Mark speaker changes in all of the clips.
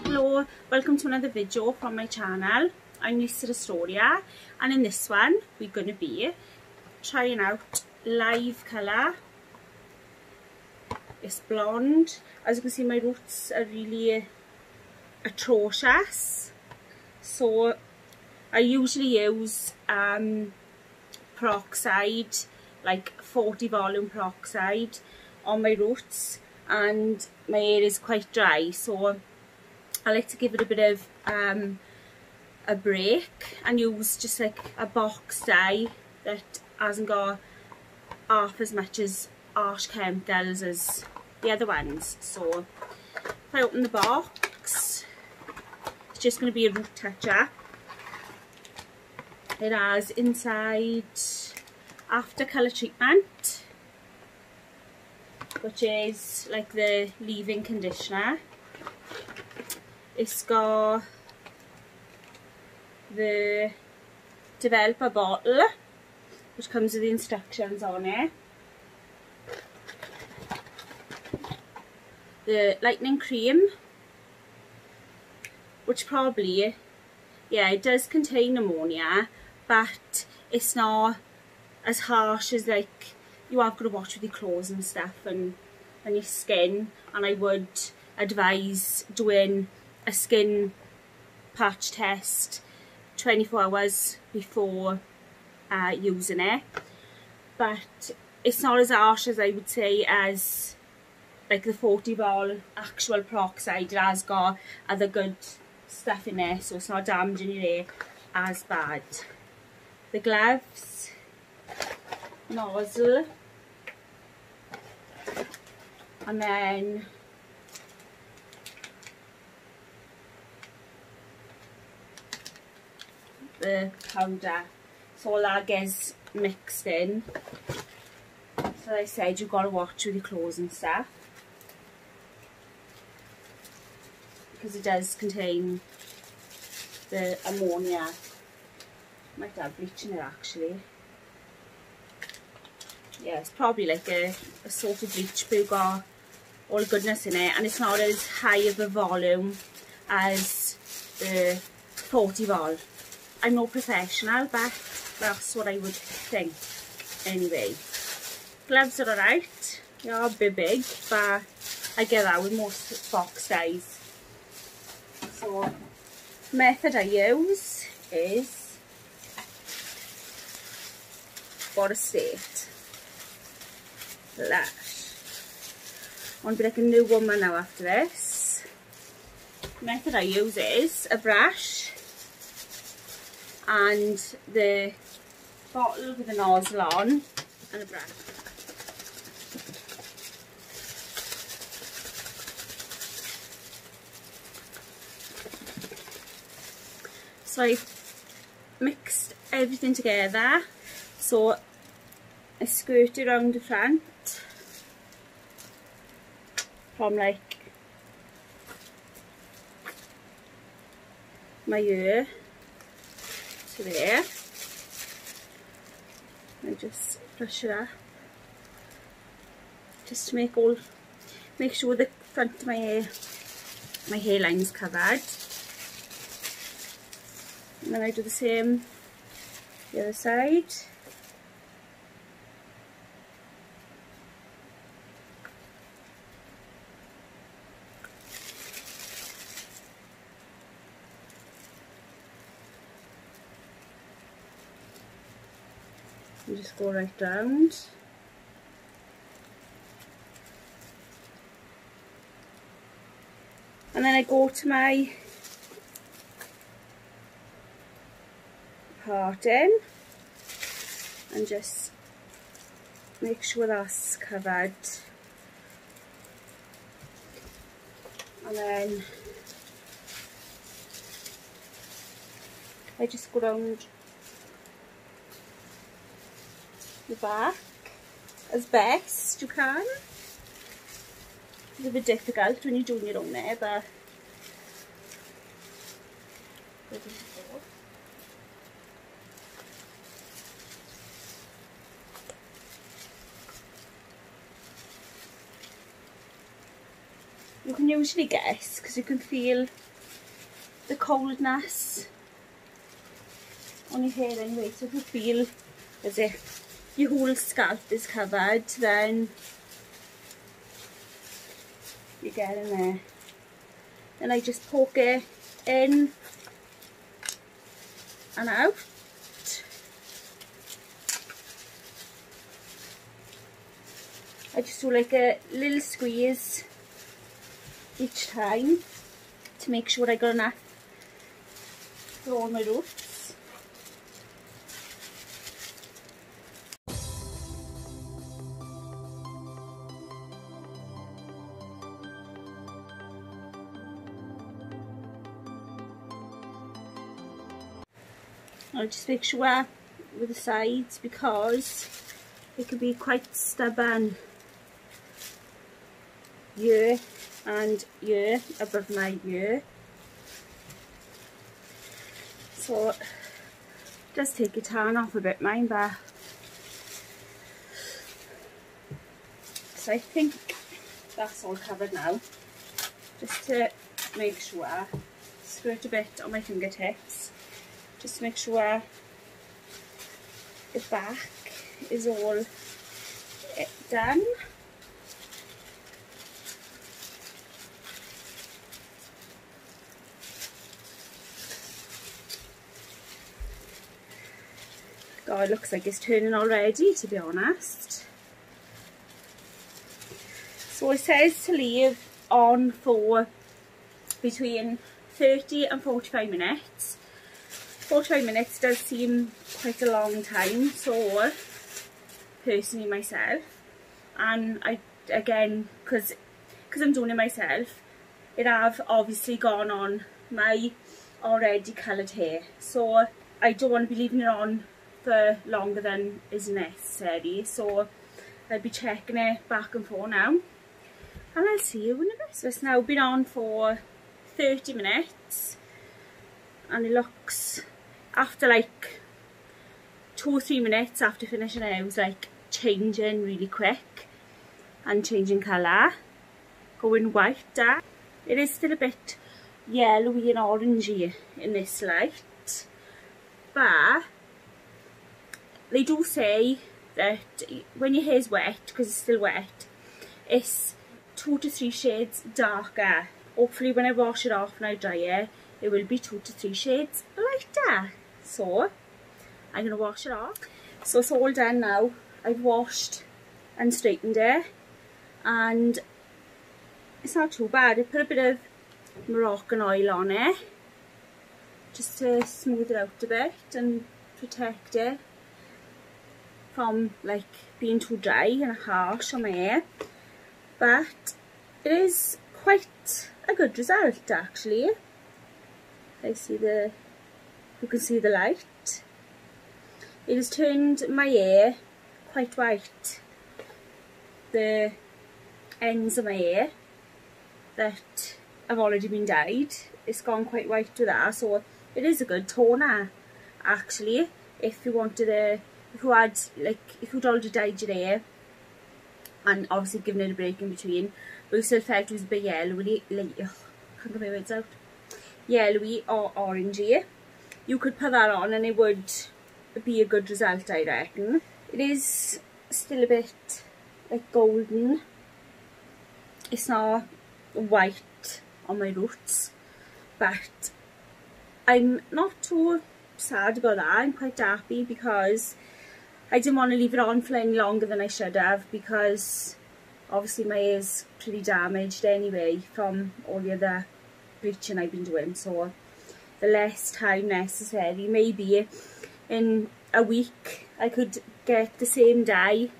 Speaker 1: Hello, welcome to another video from my channel. I'm Lisa Astoria, and in this one we're going to be trying out Live Colour. It's blonde. As you can see, my roots are really atrocious, so I usually use peroxide, like 40 volume peroxide on my roots, and my hair is quite dry, so I like to give it a bit of a break and use just like a box dye that hasn't got half as much as harsh chemicals as the other ones. So if I open the box, it's just going to be a root toucher. It has inside after colour treatment, which is like the leave-in conditioner. It's got the developer bottle, which comes with the instructions on it. The lightening cream, which probably, yeah, it does contain ammonia, but it's not as harsh as, like, you have got to watch with your clothes and stuff and your skin, and I would advise doing a skin patch test 24 hours before using it. But it's not as harsh as I would say as like the 40 vol actual peroxide. It has got other good stuff in there, so it's not damaging your hair as bad. The gloves, nozzle, and then the powder. So all that gets mixed in. So like I said, you've got to watch with your clothes and stuff, because it does contain the ammonia. Might have bleach in it actually. Yeah, it's probably like a sort of bleach, but you've got all the goodness in it, and it's not as high of a volume as the 40 vol. I'm no professional, but that's what I would think anyway. Gloves are alright. They are a bit big, but I get that with most box dyes. So the method I use is Border State Lush. I want to be like a new woman now after this. The method I use is a brush and the bottle with the nozzle on and a brush. So I've mixed everything together, so I squirt it around the front from like my ear to there. I just brush it up just to make sure the front of my hairline is covered. And then I do the same the other side. And just go right round. And then I go to my parting and just make sure that's covered, and then I just go round the back as best you can. It's a bit difficult when you're doing your own hair, but you can usually guess because you can feel the coldness on your hair anyway. So if you feel as if your whole scalp is covered, then you get in there. Then I just poke it in and out. I just do like a little squeeze each time to make sure I got enough for all my roots. I'll just make sure with the sides because it can be quite stubborn. Here and here above my ear. So just take your tan off a bit, mind that. So I think that's all covered now. Just to make sure, squirt a bit on my fingertips, just to make sure the back is all done. God, it looks like it's turning already, to be honest. So it says to leave on for between 30 and 45 minutes. 45 minutes does seem quite a long time, so personally myself, and I, again, because I'm doing it myself, it have obviously gone on my already coloured hair, so I don't want to be leaving it on for longer than is necessary. So I'll be checking it back and forth now, and I'll see you in a bit. So it's now been on for 30 minutes and it looks, after like 2 or 3 minutes after finishing it, it was like changing really quick and changing colour, going whiter. It is still a bit yellowy and orangey in this light, but they do say that when your hair's wet, because it's still wet, it's 2 to 3 shades darker. Hopefully when I wash it off and I dry it, it will be 2 to 3 shades lighter. So I'm going to wash it off. So it's all done now. I've washed and straightened it, and it's not too bad. I put a bit of Moroccan oil on it just to smooth it out a bit and protect it from like being too dry and harsh on my hair. But it is quite a good result actually. You can see the light. It has turned my hair quite white. The ends of my hair that have already been dyed, it's gone quite white with that, so it is a good toner actually. If you wanted if you'd already dyed your hair and obviously given it a break in between, but you still felt it was a bit yellowy, can't get my words out, yellowy or orangey, you could put that on and it would be a good result, I reckon. It is still a bit like golden. It's not white on my roots, but I'm not too sad about that. I'm quite happy because I didn't want to leave it on for any longer than I should have, because obviously my hair's pretty damaged anyway from all the other bleaching I've been doing. So the less time necessary, maybe in a week I could get the same dye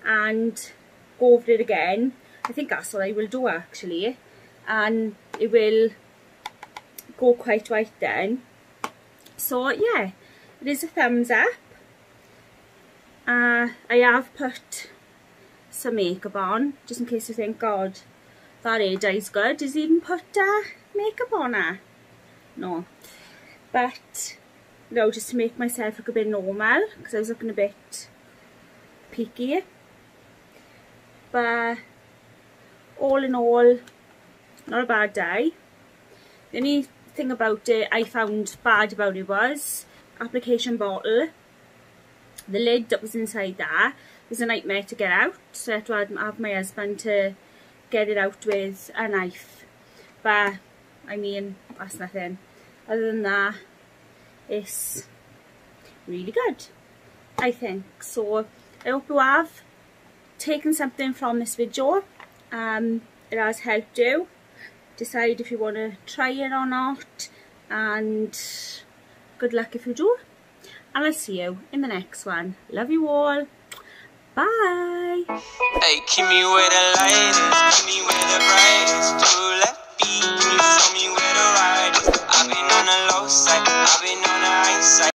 Speaker 1: and go over it again. I think that's what I will do actually, and it will go quite white then. So yeah, it is a thumbs up. I have put some makeup on just in case you think, God, that hair dye's good. Does he even put makeup on her? No, but no, just to make myself look a bit normal because I was looking a bit peaky. But all in all, not a bad day. The only thing about it I found bad about it was application bottle. The lid that was inside there was a nightmare to get out, so I had to have my husband to get it out with a knife. But I mean, that's nothing. Other than that, it's really good, I think. So I hope you have taken something from this video. It has helped you decide if you want to try it or not, and good luck if you do, and I'll see you in the next one. Love you all. Bye.
Speaker 2: Hey, keep me where the light is, keep me where the brightest. To left beat, can you show me where the right is? I've been on the low side, I've been on the high side.